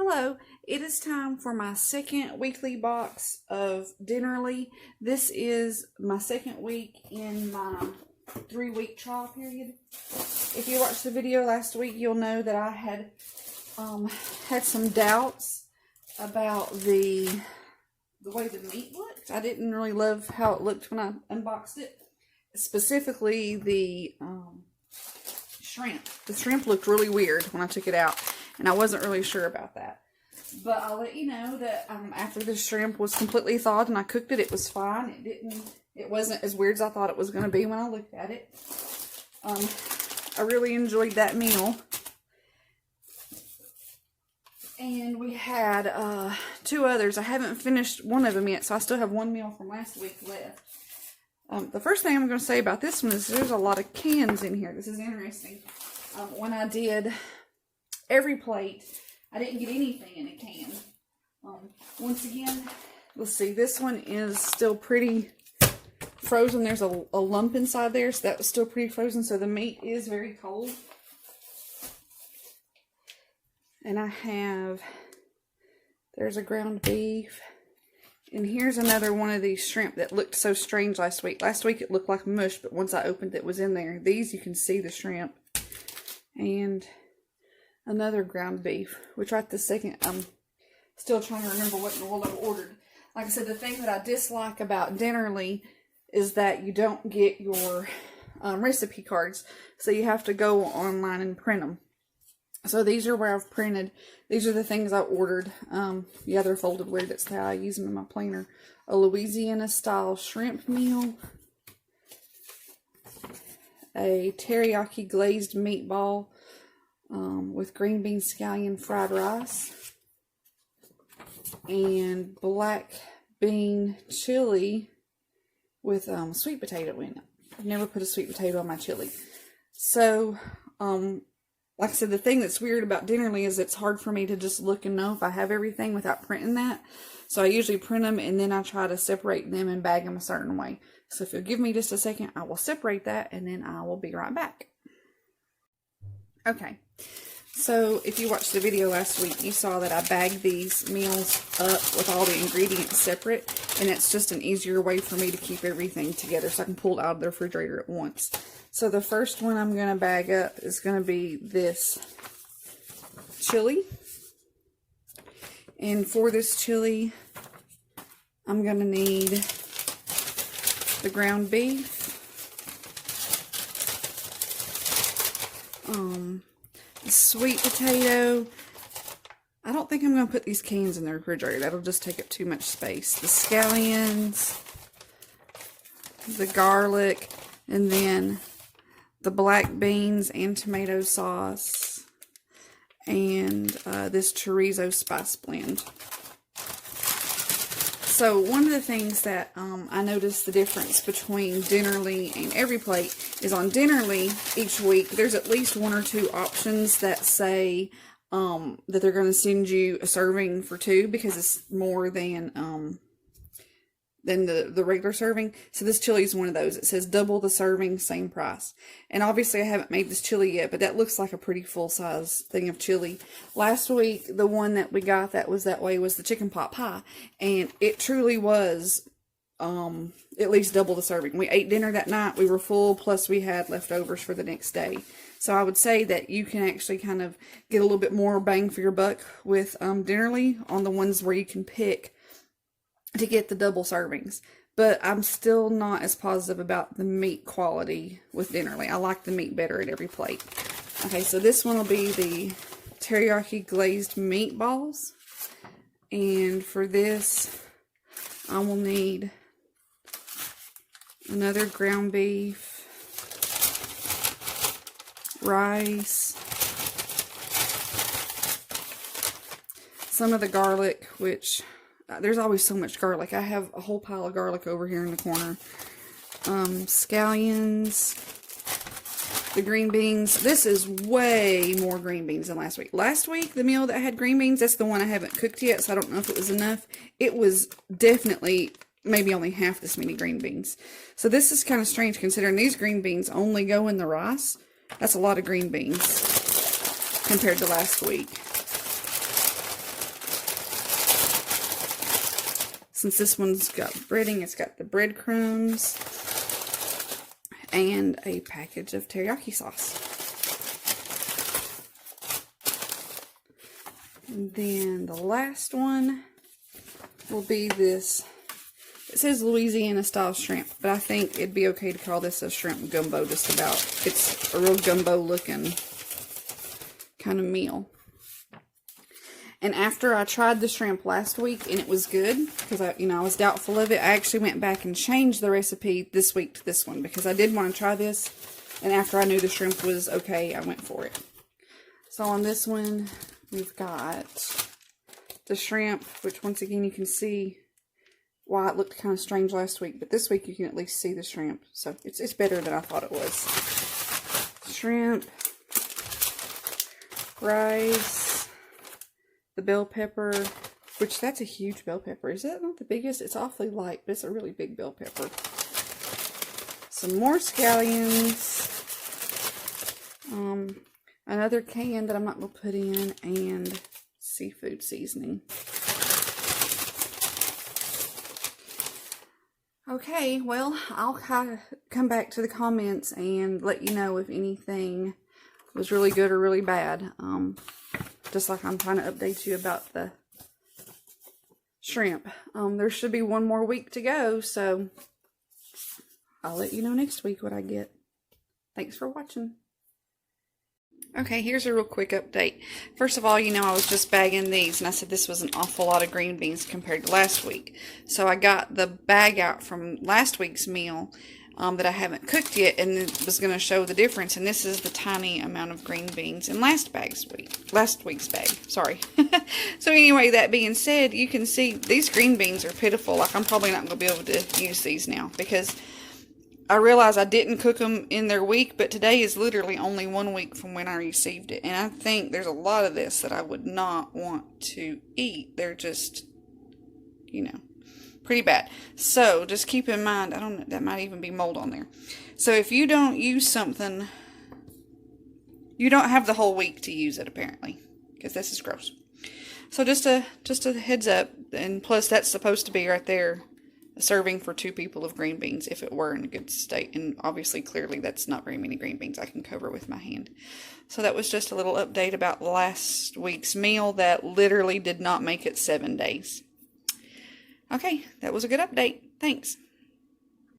Hello, it is time for my second weekly box of Dinnerly. This is my second week in my 3-week trial period. If you watched the video last week, you'll know that I had had some doubts about the way the meat looked. I didn't really love how it looked when I unboxed it. Specifically the shrimp. The shrimp looked really weird when I took it out, and I wasn't really sure about that. But I'll let you know that after the shrimp was completely thawed and I cooked it, it was fine. It wasn't as weird as I thought it was going to be when I looked at it. I really enjoyed that meal. And we had 2 others. I haven't finished one of them yet, so I still have one meal from last week left. The first thing I'm going to say about this one is there's a lot of cans in here. This is interesting. When I did every plate, I didn't get anything in a can. Once again, let's see. This one is still pretty frozen. There's a lump inside there, so that was still pretty frozen. So the meat is very cold. And I have, there's a ground beef. And here's another one of these shrimp that looked so strange last week. Last week it looked like mush, but once I opened it, it was in there. These, you can see the shrimp. And another ground beef, which right this second, I'm still trying to remember what in the world I've ordered. Like I said, the thing that I dislike about Dinnerly is that you don't get your recipe cards. So you have to go online and print them. So these are where I've printed. These are the things I ordered. Yeah, they're folded weird. That's how I use them in my planner. A Louisiana-style shrimp meal. A teriyaki glazed meatball with green bean scallion fried rice. And black bean chili with sweet potato in it. I've never put a sweet potato on my chili. So, like I said, the thing that's weird about Dinnerly is it's hard for me to just look and know if I have everything without printing that. So I usually print them and then I try to separate them and bag them a certain way. So if you'll give me just a second, I will separate that and then I will be right back. Okay, so if you watched the video last week, you saw that I bagged these meals up with all the ingredients separate. And it's just an easier way for me to keep everything together so I can pull it out of the refrigerator at once. So the first one I'm going to bag up is going to be this chili. And for this chili, I'm going to need the ground beef. The sweet potato. I don't think I'm going to put these cans in the refrigerator. That'll just take up too much space. The scallions. The garlic. And then the black beans and tomato sauce, and this chorizo spice blend. So one of the things that I noticed the difference between Dinnerly and Every Plate is on Dinnerly each week there's at least 1 or 2 options that say that they're going to send you a serving for 2 because it's more than the regular serving. So this chili is one of those. It says double the serving, same price. And obviously I haven't made this chili yet, but that looks like a pretty full-size thing of chili. Last week, the one that we got that was that way was the chicken pot pie. And it truly was at least double the serving. We ate dinner that night. We were full, plus we had leftovers for the next day. So I would say that you can actually kind of get a little bit more bang for your buck with Dinnerly on the ones where you can pick to get the double servings. But I'm still not as positive about the meat quality with Dinnerly. I like the meat better at Every Plate. Okay, so this one will be the teriyaki glazed meatballs. And for this, I will need another ground beef, rice, some of the garlic, which there's always so much garlic. I have a whole pile of garlic over here in the corner. Scallions. The green beans. This is way more green beans than last week. Last week, the meal that had green beans, that's the one I haven't cooked yet, so I don't know if it was enough. It was definitely maybe only half this many green beans. So this is kind of strange considering these green beans only go in the rice. That's a lot of green beans compared to last week. Since this one's got breading, it's got the breadcrumbs and a package of teriyaki sauce. And then the last one will be this. It says Louisiana style shrimp, but I think it'd be okay to call this a shrimp gumbo just about. It's a real gumbo looking kind of meal. And after I tried the shrimp last week and it was good, because I was doubtful of it, I actually went back and changed the recipe this week to this one because I did want to try this. And after I knew the shrimp was okay, I went for it. So on this one, we've got the shrimp, which once again you can see why it looked kind of strange last week, but this week you can at least see the shrimp, so it's better than I thought it was. Shrimp, rice, the bell pepper, which that's a huge bell pepper. Is that not the biggest? It's awfully light, but it's a really big bell pepper. Some more scallions, another can that I'm not going to put in, and seafood seasoning. Okay, well, I'll kind of come back to the comments and let you know if anything was really good or really bad. Just like I'm trying to update you about the shrimp. There should be one more week to go, so I'll let you know next week what I get. Thanks for watching. Okay, here's a real quick update. First of all, I was just bagging these, and I said this was an awful lot of green beans compared to last week. So I got the bag out from last week's meal that I haven't cooked yet, and it was going to show the difference. And this is the tiny amount of green beans in last week's bag. Sorry. So anyway, that being said, you can see these green beans are pitiful. Like, I'm probably not going to be able to use these now because I realize I didn't cook them in their week, but today is literally only 1 week from when I received it. And I think there's a lot of this that I would not want to eat. They're just, pretty bad. So just keep in mind, I don't know, that might even be mold on there. So if you don't use something, you don't have the whole week to use it apparently, because this is gross. So just a heads up, and plus that's supposed to be right there, a serving for 2 people of green beans if it were in a good state. And obviously, clearly, that's not very many green beans I can cover with my hand. So that was just a little update about last week's meal that literally did not make it 7 days. Okay, that was a good update. Thanks.